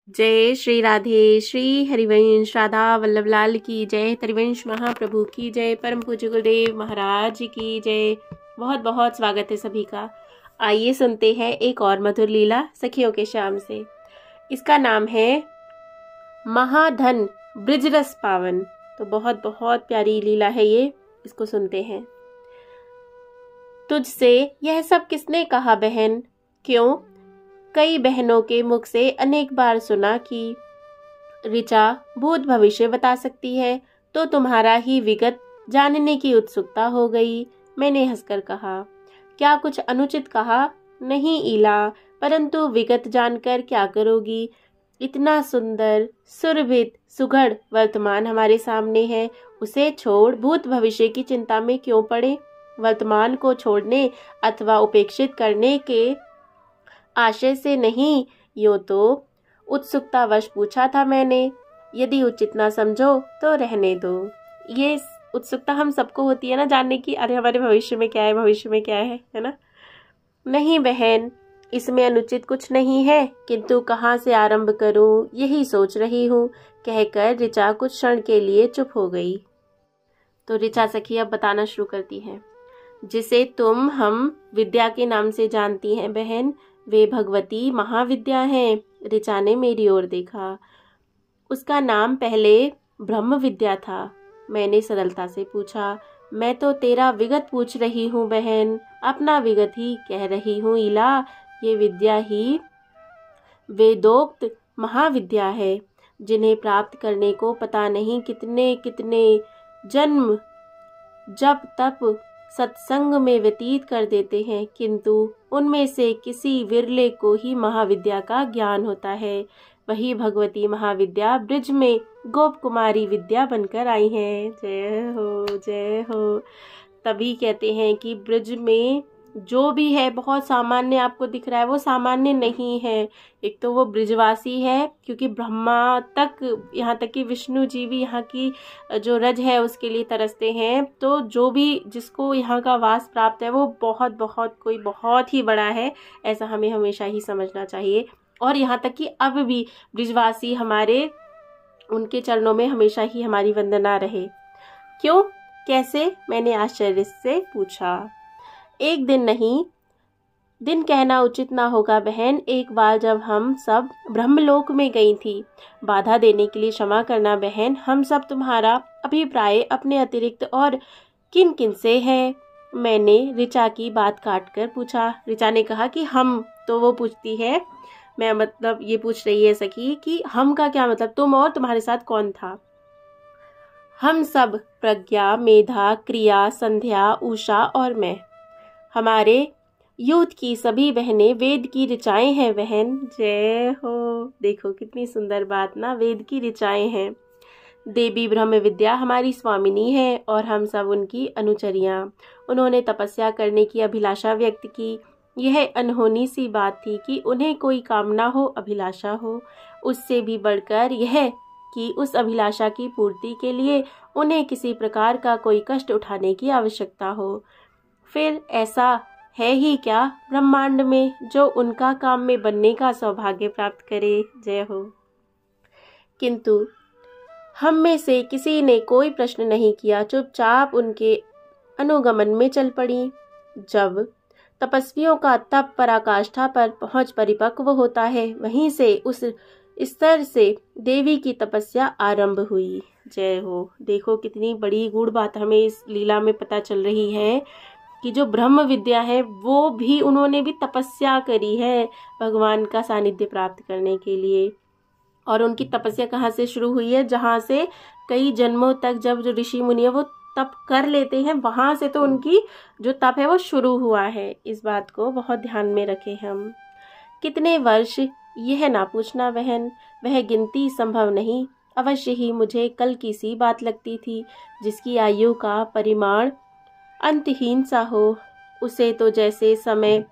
जय श्री राधे। श्री हरिवंश राधा वल्लभ लाल की जय। हरिवंश महाप्रभु की जय। परम पूज्य गुरुदेव महाराज की जय। बहुत बहुत स्वागत है सभी का। आइए सुनते हैं एक और मधुर लीला सखियों के शाम से। इसका नाम है महाधन ब्रिजरस पावन। तो बहुत बहुत प्यारी लीला है ये, इसको सुनते हैं। तुझसे यह सब किसने कहा बहन? क्यों? कई बहनों के मुख से अनेक बार सुना कि ऋचा भूत भविष्य बता सकती है, तो तुम्हारा ही विगत जानने की उत्सुकता हो गई। मैंने हंसकर कहा, क्या कुछ अनुचित कहा? नहीं ईला, परंतु विगत जानकर क्या करोगी? इतना सुंदर सुरभित सुघड़ वर्तमान हमारे सामने है, उसे छोड़ भूत भविष्य की चिंता में क्यों पड़े? वर्तमान को छोड़ने अथवा उपेक्षित करने के आशय से नहीं, यूं तो उत्सुकतावश पूछा था मैंने। यदि उचित ना समझो तो रहने दो। ये उत्सुकता हम सबको होती है ना, जानने की, अरे हमारे भविष्य में क्या है, भविष्य में क्या है ना। नहीं बहन, इसमें अनुचित कुछ नहीं है, किंतु कहाँ से आरंभ करूं यही सोच रही हूँ, कहकर ऋचा कुछ क्षण के लिए चुप हो गई। तो ऋचा सखी अब बताना शुरू करती है। जिसे तुम हम विद्या के नाम से जानती हैं बहन, वे भगवती महाविद्या हैं। ऋचा ने मेरी ओर देखा। उसका नाम पहले ब्रह्म विद्या था। मैंने सरलता से पूछा। मैं तो तेरा विगत पूछ रही हूँ बहन, अपना विगत ही कह रही हूँ ईला। ये विद्या ही वेदोक्त महाविद्या है, जिन्हें प्राप्त करने को पता नहीं कितने कितने जन्म जब तप सत्संग में व्यतीत कर देते हैं, किंतु उनमें से किसी विरले को ही महाविद्या का ज्ञान होता है। वही भगवती महाविद्या ब्रिज में गोप कुमारी विद्या बनकर आई हैं। जय हो जय हो। तभी कहते हैं कि ब्रिज में जो भी है बहुत सामान्य आपको दिख रहा है, वो सामान्य नहीं है। एक तो वो ब्रिजवासी है, क्योंकि ब्रह्मा तक, यहाँ तक कि विष्णु जी भी यहाँ की जो रज है उसके लिए तरसते हैं। तो जो भी जिसको यहाँ का वास प्राप्त है वो बहुत बहुत कोई बहुत ही बड़ा है, ऐसा हमें हमेशा ही समझना चाहिए। और यहाँ तक कि अब भी ब्रिजवासी हमारे, उनके चरणों में हमेशा ही हमारी वंदना रहे। क्यों, कैसे? मैंने आश्चर्य से पूछा। एक दिन नहीं, दिन कहना उचित ना होगा बहन। एक बार जब हम सब ब्रह्मलोक में गई थी, बाधा देने के लिए क्षमा करना बहन। हम सब तुम्हारा अभिप्राय अपने अतिरिक्त और किन किन से है? मैंने ऋचा की बात काट कर पूछा। ऋचा ने कहा कि हम, तो वो पूछती है, मैं मतलब ये पूछ रही है सखी कि हम का क्या मतलब, तुम और तुम्हारे साथ कौन था? हम सब, प्रज्ञा, मेधा, क्रिया, संध्या, उषा और मैं। हमारे यूथ की सभी बहनें वेद की ऋचाएं हैं बहन। जय हो। देखो कितनी सुंदर बात ना, वेद की ऋचाएं हैं। देवी ब्रह्म विद्या हमारी स्वामिनी है और हम सब उनकी अनुचरियां। उन्होंने तपस्या करने की अभिलाषा व्यक्त की। यह अनहोनी सी बात थी कि उन्हें कोई कामना हो, अभिलाषा हो। उससे भी बढ़कर यह कि उस अभिलाषा की पूर्ति के लिए उन्हें किसी प्रकार का कोई कष्ट उठाने की आवश्यकता हो। फिर ऐसा है ही क्या ब्रह्मांड में जो उनका काम में बनने का सौभाग्य प्राप्त करे। जय हो। किंतु हम में से किसी ने कोई प्रश्न नहीं किया, चुपचाप उनके अनुगमन में चल पड़ी। जब तपस्वियों का तप पराकाष्ठा पर पहुंच परिपक्व होता है, वहीं से उस स्तर से देवी की तपस्या आरंभ हुई। जय हो। देखो कितनी बड़ी गूढ़ बात हमें इस लीला में पता चल रही है कि जो ब्रह्म विद्या है वो भी, उन्होंने भी तपस्या करी है भगवान का सानिध्य प्राप्त करने के लिए। और उनकी तपस्या कहाँ से शुरू हुई है? जहाँ से कई जन्मों तक जब जो ऋषि मुनि है वो तप कर लेते हैं, वहां से तो उनकी जो तप है वो शुरू हुआ है। इस बात को बहुत ध्यान में रखें हम। कितने वर्ष यह ना पूछना बहन, वह गिनती संभव नहीं। अवश्य ही मुझे कल की सी बात लगती थी, जिसकी आयु का परिमाण अंतहीन सा हो। उसे तो जैसे समय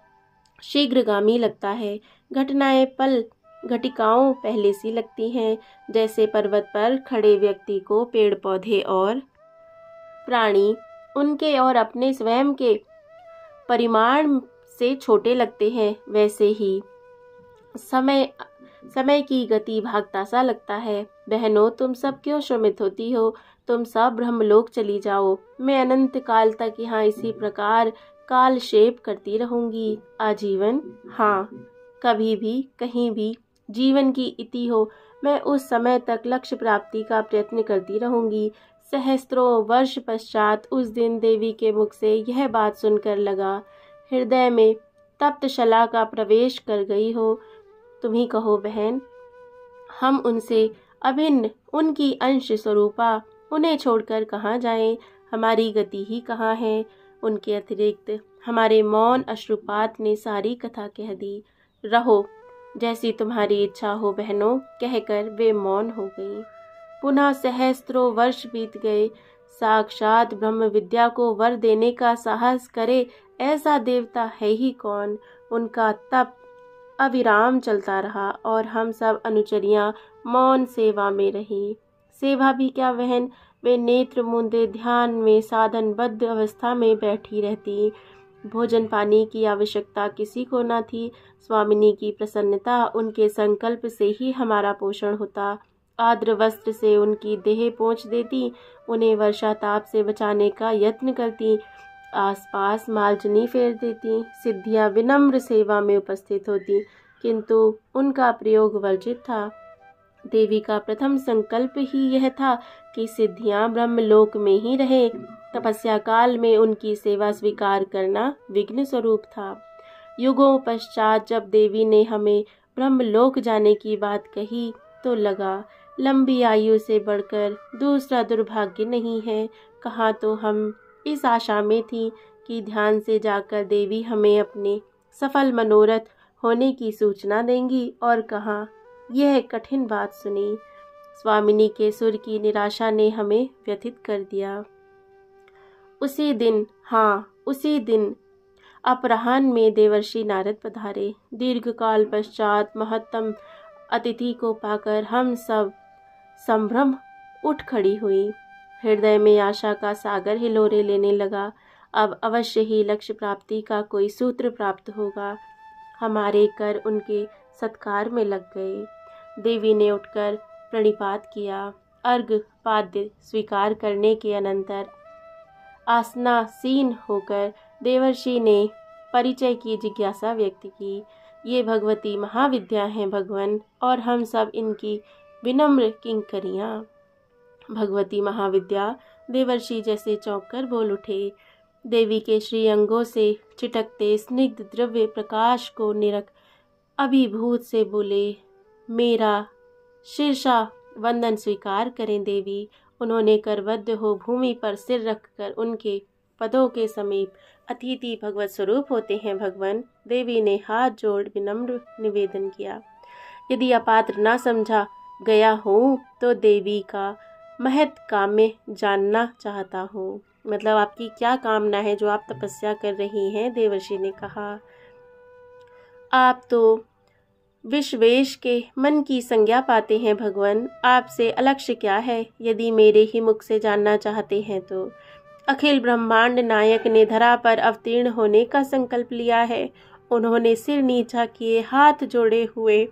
शीघ्रगामी लगता है। घटनाएं पल घटिकाओं पहले सी लगती हैं, जैसे पर्वत पर खड़े व्यक्ति को पेड़ पौधे और प्राणी उनके और अपने स्वयं के परिमाण से छोटे लगते हैं, वैसे ही समय समय की गति भागता सा लगता है। बहनों, तुम सब क्यों श्रमित होती हो? तुम सब ब्रह्मलोक चली जाओ। मैं अनंत काल तक यहाँ इसी प्रकार कालक्षेप करती रहूंगी। आजीवन? हाँ, कभी भी कहीं भी जीवन की इति हो, मैं उस समय तक लक्ष्य प्राप्ति का प्रयत्न करती रहूंगी। सहस्त्रों वर्ष पश्चात उस दिन देवी के मुख से यह बात सुनकर लगा, हृदय में तप्त शला का प्रवेश कर गई हो। तुम ही कहो बहन, हम उनसे अभिन्न, उनकी अंश स्वरूपा, उन्हें छोड़कर कहाँ जाएं? हमारी गति ही कहाँ है? उनके अतिरिक्त हमारे मौन अश्रुपात ने सारी कथा कह दी। रहो, जैसी तुम्हारी इच्छा हो बहनों, कहकर वे मौन हो गई। पुनः सहस्त्रों वर्ष बीत गए। साक्षात ब्रह्म विद्या को वर देने का साहस करे ऐसा देवता है ही कौन? उनका तप अविराम चलता रहा और हम सब अनुचरियां मौन सेवा में रही। सेवा भी क्या बहन, वे नेत्र मूंदे ध्यान में साधनबद्ध अवस्था में बैठी रहती। भोजन पानी की आवश्यकता किसी को न थी। स्वामिनी की प्रसन्नता, उनके संकल्प से ही हमारा पोषण होता। आर्द्र वस्त्र से उनकी देह पोंछ देती, उन्हें वर्षा ताप से बचाने का यत्न करती, आसपास मालजनी फेर देती। सिद्धियां विनम्र सेवा में उपस्थित होती, किंतु उनका प्रयोग वर्जित था। देवी का प्रथम संकल्प ही यह था कि सिद्धियां ब्रह्मलोक में ही रहे। तपस्या काल में उनकी सेवा स्वीकार करना विघ्न स्वरूप था। युगों पश्चात जब देवी ने हमें ब्रह्मलोक जाने की बात कही तो लगा, लंबी आयु से बढ़कर दूसरा दुर्भाग्य नहीं है। कहाँ तो हम इस आशा में थी कि ध्यान से जाकर देवी हमें अपने सफल मनोरथ होने की सूचना देंगी, और कहाँ यह कठिन बात सुनी। स्वामिनी के सुर की निराशा ने हमें व्यथित कर दिया। उसी दिन, हाँ उसी दिन अपराह्न में देवर्षि नारद पधारे। दीर्घकाल पश्चात महत्तम अतिथि को पाकर हम सब संभ्रम उठ खड़ी हुई। हृदय में आशा का सागर हिलोरे लेने लगा। अब अवश्य ही लक्ष्य प्राप्ति का कोई सूत्र प्राप्त होगा। हमारे कर उनके सत्कार में लग गए। देवी ने उठकर प्रणिपात किया। अर्घ पाद्य स्वीकार करने के अनंतर आसनासीन होकर देवर्षि ने परिचय की जिज्ञासा व्यक्त की। ये भगवती महाविद्या हैं भगवान, और हम सब इनकी विनम्र किंकरियां। भगवती महाविद्या? देवर्षि जैसे चौंक कर बोल उठे। देवी के श्रीअंगों से चिटकते स्निग्ध द्रव्य प्रकाश को निरख अभिभूत से बोले, मेरा शीर्षा वंदन स्वीकार करें देवी। उन्होंने करबद्ध हो भूमि पर सिर रखकर उनके पदों के समीप अतिथि भगवत स्वरूप होते हैं भगवान। देवी ने हाथ जोड़ विनम्र निवेदन किया। यदि अपात्र ना समझा गया हूँ तो देवी का महत काम्य जानना चाहता हूँ। मतलब आपकी क्या कामना है जो आप तपस्या कर रही हैं? देवर्षि ने कहा, आप तो विश्वेश के मन की संज्ञा पाते हैं भगवान। आपसे अलक्ष्य क्या है? यदि मेरे ही मुख से जानना चाहते हैं तो अखिल ब्रह्मांड नायक ने धरा पर अवतीर्ण होने का संकल्प लिया है। उन्होंने सिर नीचा किए हाथ जोड़े हुए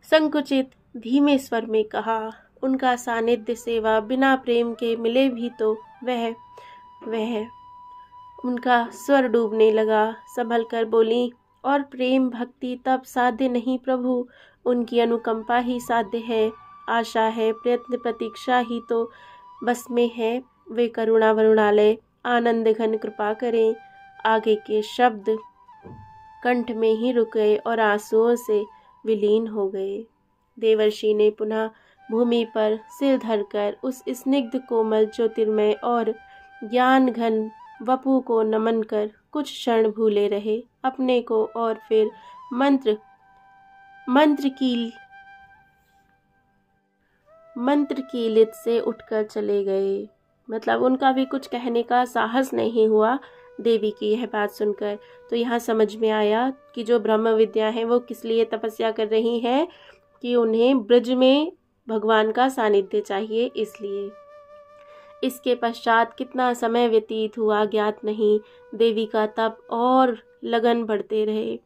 संकुचित धीमे स्वर में कहा, उनका सानिध्य सेवा बिना प्रेम के मिले भी तो वह उनका स्वर डूबने लगा। संभल कर बोली, और प्रेम भक्ति तब साध्य नहीं प्रभु, उनकी अनुकंपा ही साध्य है। आशा है, प्रयत्न प्रतीक्षा ही तो बस में है। वे करुणा वरुणालय आनंद घन कृपा करें। आगे के शब्द कंठ में ही रुक गए और आंसुओं से विलीन हो गए। देवर्षि ने पुनः भूमि पर सिर धरकर उस स्निग्ध कोमल ज्योतिर्मय और ज्ञान घन वपु को नमन कर कुछ क्षण भूले रहे अपने को, और फिर मंत्र कीलित से उठकर चले गए। मतलब उनका भी कुछ कहने का साहस नहीं हुआ देवी की यह बात सुनकर। तो यहाँ समझ में आया कि जो ब्रह्म विद्या है वो किस लिए तपस्या कर रही है, कि उन्हें ब्रज में भगवान का सानिध्य चाहिए, इसलिए। इसके पश्चात कितना समय व्यतीत हुआ ज्ञात नहीं। देवी का तप और लगन बढ़ते रहे।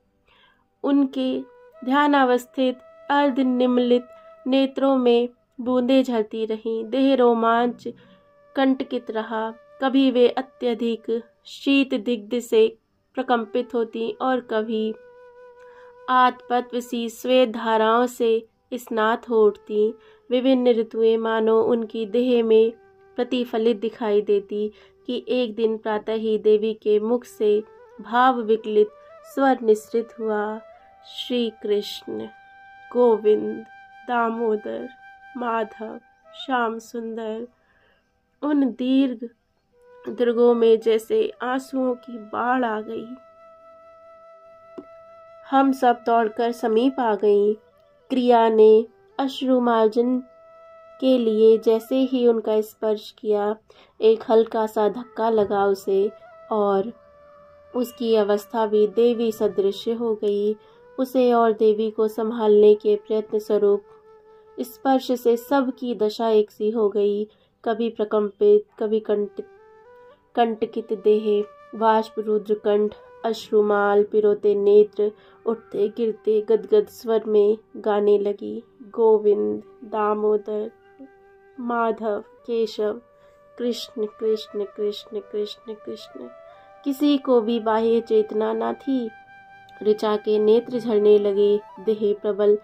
उनके ध्यानावस्थित अर्धनिमीलित नेत्रों में बूंदें झलती रहीं। देह रोमांच कंटकित रहा। कभी वे अत्यधिक शीत दिग्ध से प्रकंपित होती और कभी आतपत्व सी श्वेत धाराओं से स्नात हो उठती। विभिन्न ऋतुएं मानो उनकी देह में प्रतिफलित दिखाई देती कि एक दिन प्रातः ही देवी के मुख से भाव विकलित स्वर निसृत हुआ, श्री कृष्ण गोविंद दामोदर माधव श्याम सुंदर। उन दीर्घ दृगों में जैसे आंसुओं की बाढ़ आ गई। हम सब दौड़कर समीप आ गईं। क्रिया ने अश्रुमार्जन के लिए जैसे ही उनका स्पर्श किया, एक हल्का सा धक्का लगा उसे और उसकी अवस्था भी देवी सदृश हो गई। उसे और देवी को संभालने के प्रयत्न स्वरूप स्पर्श से सबकी दशा एक सी हो गई। कभी प्रकंपित, कभी कंटकित देह, वाष्प रुद्र कंठ, अश्रुमाल पिरोते नेत्र, उठते गिरते गदगद स्वर में गाने लगी, गोविंद दामोदर माधव केशव, कृष्ण कृष्ण कृष्ण कृष्ण कृष्ण। किसी को भी बाह्य चेतना न थी। ऋचा के नेत्र झरने लगे। देह प्रबल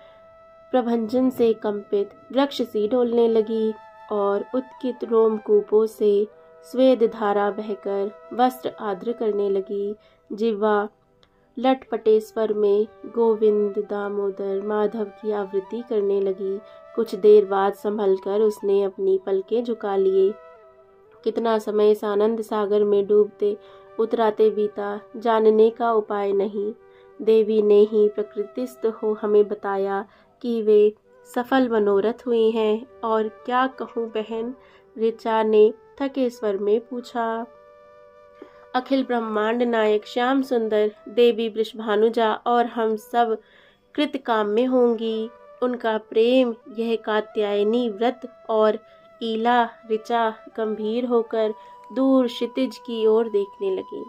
प्रभंजन से कंपित वृक्ष सी डोलने लगी और उत्कित रोमकूपों से स्वेद धारा बहकर वस्त्र आर्द्र करने लगी। जिह्वा लटपटे स्वर में गोविंद दामोदर माधव की आवृत्ति करने लगी। कुछ देर बाद संभल कर उसने अपनी पलकें झुका लिए। कितना समय इस आनंद सागर में डूबते उतराते बीता, जानने का उपाय नहीं। देवी ने ही प्रकृतिस्थ हो हमें बताया कि वे सफल मनोरथ हुई हैं। और क्या कहूँ बहन, ऋचा ने थके स्वर में पूछा। अखिल ब्रह्मांड नायक श्याम सुंदर, देवी वृषभानुजा और हम सब कृतकाम्य होंगी। उनका प्रेम यह कात्यायनी व्रत और ईला ऋचा गंभीर होकर दूर क्षितिज की ओर देखने लगी।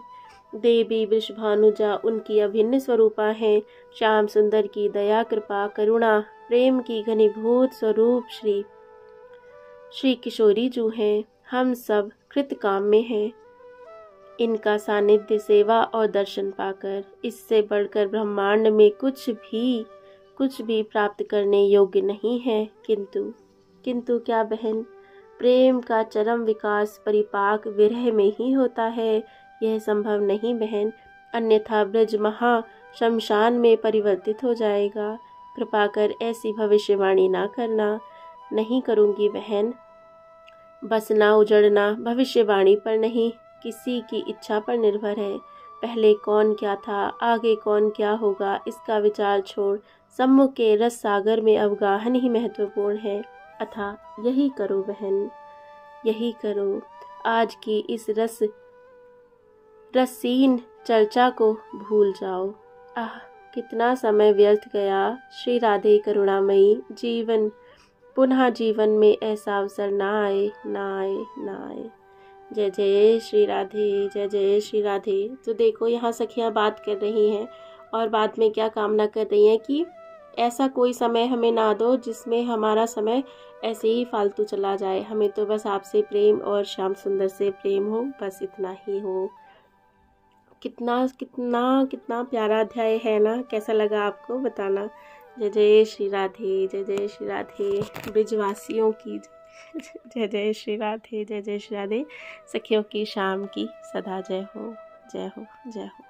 देवी वृषभानुजा उनकी अभिन्न स्वरूपा हैं। श्याम सुंदर की दया कृपा करुणा प्रेम की घनीभूत स्वरूप श्री किशोरी जू हैं। हम सब कृतकाम्य हैं। इनका सानिध्य सेवा और दर्शन पाकर इससे बढ़कर ब्रह्मांड में कुछ भी प्राप्त करने योग्य नहीं है। किंतु क्या बहन, प्रेम का चरम विकास परिपाक विरह में ही होता है। यह संभव नहीं बहन, अन्यथा ब्रज महा शमशान में परिवर्तित हो जाएगा। कृपा कर ऐसी भविष्यवाणी ना करना। नहीं करूँगी बहन। बसना उजड़ना भविष्यवाणी पर नहीं, किसी की इच्छा पर निर्भर है। पहले कौन क्या था, आगे कौन क्या होगा, इसका विचार छोड़ सम्मुख के रस सागर में अवगाहन ही महत्वपूर्ण है। अतः यही करो बहन, यही करो। आज की इस रसीन चर्चा को भूल जाओ। आह, कितना समय व्यर्थ गया। श्री राधे करुणामयी, पुनः जीवन में ऐसा अवसर ना आए, ना आए, ना आए। जय जय श्री राधे, जय जय श्री राधे। तो देखो, यहाँ सखियाँ बात कर रही हैं और बाद में क्या कामना कर रही हैं कि ऐसा कोई समय हमें ना दो जिसमें हमारा समय ऐसे ही फालतू चला जाए। हमें तो बस आपसे प्रेम और श्याम सुंदर से प्रेम हो, बस इतना ही हो। कितना कितना कितना प्यारा अध्याय है ना। कैसा लगा आपको बताना। जय जय श्री राधे, जय जय श्री राधे। ब्रिजवासियों की जय जय श्री राधे, जय जय श्री राधे। सखियों की शाम की सदा जय हो, जय हो, जय हो।